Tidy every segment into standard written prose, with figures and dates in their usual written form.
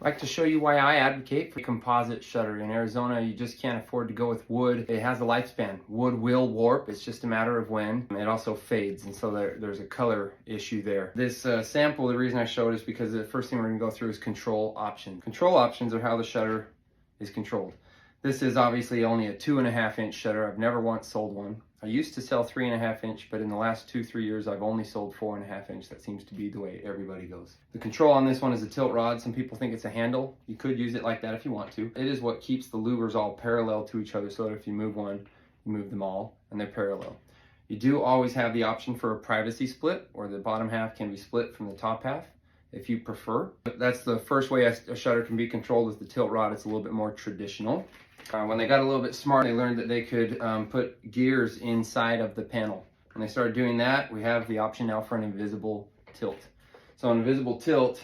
I'd like to show you why I advocate for composite shutter. In Arizona, you just can't afford to go with wood. It has a lifespan. Wood will warp, it's just a matter of when. It also fades, and so there's a color issue there. This sample, the reason I showed is because the first thing we're gonna go through is control options. Control options are how the shutter is controlled. This is obviously only a 2.5 inch shutter. I've never once sold one. I used to sell 3.5 inch, but in the last 2-3 years, I've only sold 4.5 inch. That seems to be the way everybody goes. The control on this one is a tilt rod. Some people think it's a handle. You could use it like that if you want to. It is what keeps the louvers all parallel to each other, so that if you move one, you move them all, and they're parallel. You do always have the option for a privacy split, or the bottom half can be split from the top half, if you prefer. But that's the first way a shutter can be controlled with the tilt rod. It's a little bit more traditional. When they got a little bit smart, they learned that they could put gears inside of the panel. When they started doing that, we have the option now for an invisible tilt. So an invisible tilt,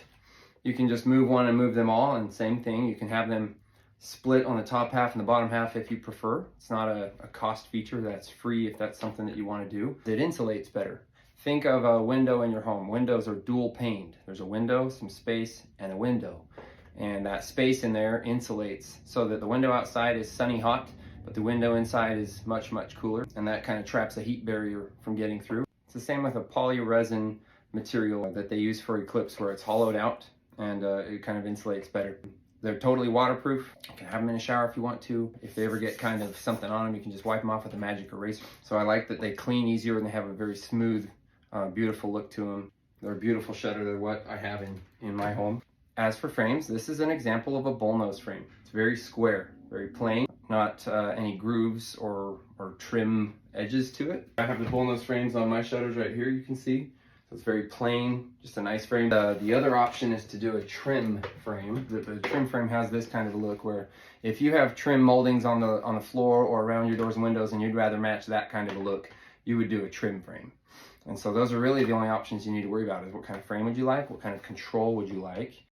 you can just move one and move them all, and same thing, you can have them split on the top half and the bottom half if you prefer. It's not a cost feature, that's free if that's something that you want to do. It insulates better. Think of a window in your home. Windows are dual paned. There's a window, some space, and a window. And that space in there insulates so that the window outside is sunny hot, but the window inside is much, much cooler. And that kind of traps a heat barrier from getting through. It's the same with a polyresin material that they use for Eclipse, where it's hollowed out and it kind of insulates better. They're totally waterproof. You can have them in a shower if you want to. If they ever get kind of something on them, you can just wipe them off with a magic eraser. So I like that they clean easier and they have a very smooth, beautiful look to them. They're a beautiful shutter. They're what I have in my home. As for frames, this is an example of a bullnose frame. It's very square, very plain, not any grooves or trim edges to it. I have the bullnose frames on my shutters right here, you can see. So it's very plain, just a nice frame. The other option is to do a trim frame. The trim frame has this kind of a look where if you have trim moldings on the floor or around your doors and windows and you'd rather match that kind of a look, you would do a trim frame. And so those are really the only options you need to worry about, is what kind of frame would you like, what kind of control would you like.